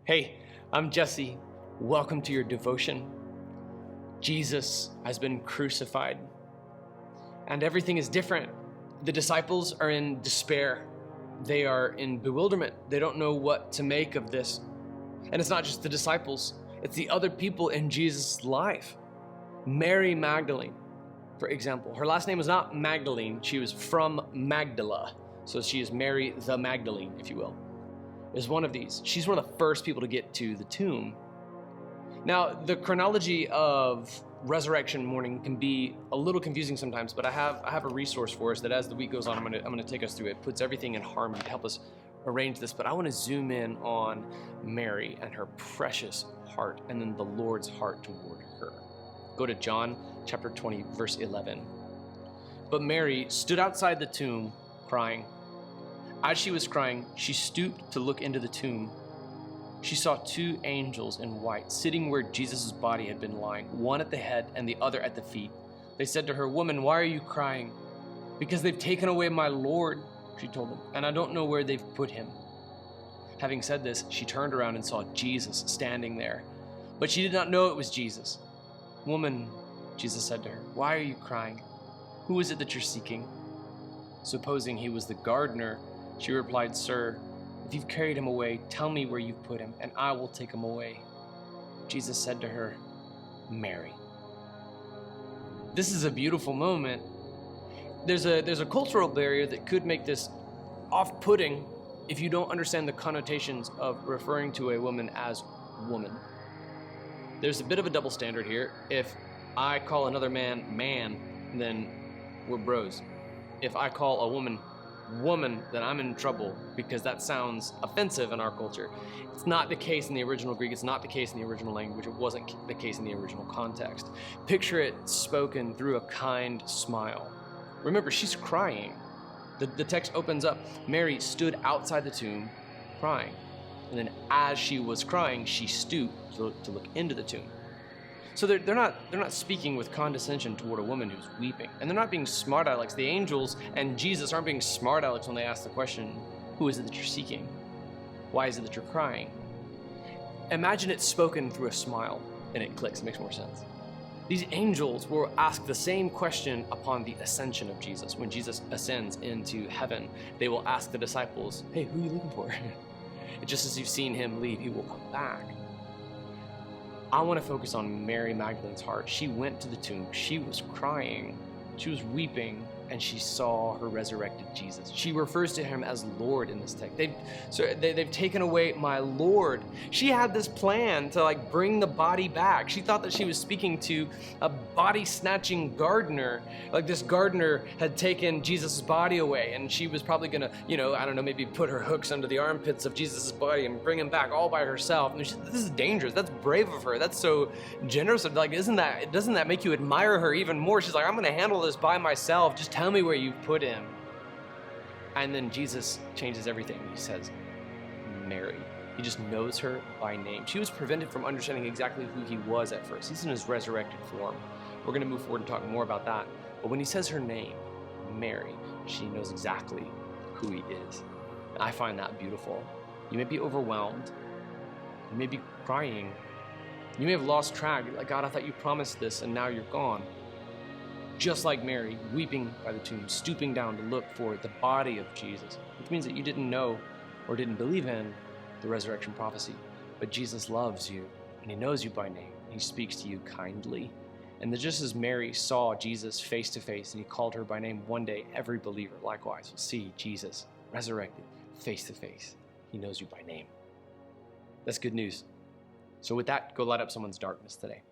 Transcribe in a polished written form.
Hey, I'm Jesse. Welcome to your devotion. Jesus has been crucified, and everything is different. The disciples are in despair. They are in bewilderment. They don't know what to make of this. And it's not just the disciples, it's the other people in Jesus' life. Mary Magdalene, for example, her last name was not Magdalene. She was from Magdala. So she is Mary the Magdalene, if you will. Is one of these. She's one of the first people to get to the tomb. Now, the chronology of resurrection morning can be a little confusing sometimes, but I have a resource for us that as the week goes on, I'm gonna take us through it. Puts everything in harmony to help us arrange this. But I want to zoom in on Mary and her precious heart, and then the Lord's heart toward her. Go to John chapter 20, verse 11. But Mary stood outside the tomb crying. As she was crying, she stooped to look into the tomb. She saw two angels in white sitting where Jesus' body had been lying, one at the head and the other at the feet. They said to her, "Woman, why are you crying?" "Because they've taken away my Lord," she told them, "and I don't know where they've put him." Having said this, she turned around and saw Jesus standing there, but she did not know it was Jesus. "Woman," Jesus said to her, "why are you crying? Who is it that you're seeking?" Supposing he was the gardener, she replied, "Sir, if you've carried him away, tell me where you've put him, and I will take him away." Jesus said to her, "Mary." This is a beautiful moment. There's a cultural barrier that could make this off-putting if you don't understand the connotations of referring to a woman as woman. There's a bit of a double standard here. If I call another man, then we're bros. If I call a woman, then I'm in trouble because that sounds offensive in our culture. It's not the case in the original Greek. It's not the case in the original language. It wasn't the case in the original context. Picture it spoken through a kind smile. Remember, she's crying. The text opens up. Mary stood outside the tomb crying. And then as she was crying, she stooped to look into the tomb. So they're not speaking with condescension toward a woman who's weeping. And they're not being smart alecks. The angels and Jesus aren't being smart alecks when they ask the question, who is it that you're seeking? Why is it that you're crying? Imagine it spoken through a smile, and it clicks, it makes more sense. These angels will ask the same question upon the ascension of Jesus. When Jesus ascends into heaven, they will ask the disciples, "Hey, who are you looking for?" Just as you've seen him leave, he will come back. I want to focus on Mary Magdalene's heart. She went to the tomb. She was crying. She was weeping, and she saw her resurrected Jesus. She refers to him as Lord in this text. They've taken away my Lord. She had this plan to bring the body back. She thought that she was speaking to a body-snatching gardener. Like this gardener had taken Jesus' body away, and she was probably gonna, maybe put her hooks under the armpits of Jesus' body and bring him back all by herself. And this is dangerous. That's brave of her. That's so generous. Doesn't that make you admire her even more? She's like, "I'm gonna handle this by myself. Just tell me where you've put him." And then Jesus changes everything. He says, "Mary." He just knows her by name. She was prevented from understanding exactly who he was at first. He's in his resurrected form. We're going to move forward and talk more about that. But when he says her name, Mary, she knows exactly who he is. And I find that beautiful. You may be overwhelmed. You may be crying. You may have lost track. You're like, "God, I thought you promised this, and now you're gone." Just like Mary, weeping by the tomb, stooping down to look for the body of Jesus, which means that you didn't know or didn't believe in the resurrection prophecy. But Jesus loves you, and he knows you by name. He speaks to you kindly. And that just as Mary saw Jesus face to face and he called her by name, one day every believer likewise will see Jesus resurrected face to face. He knows you by name. That's good news. So with that, go light up someone's darkness today.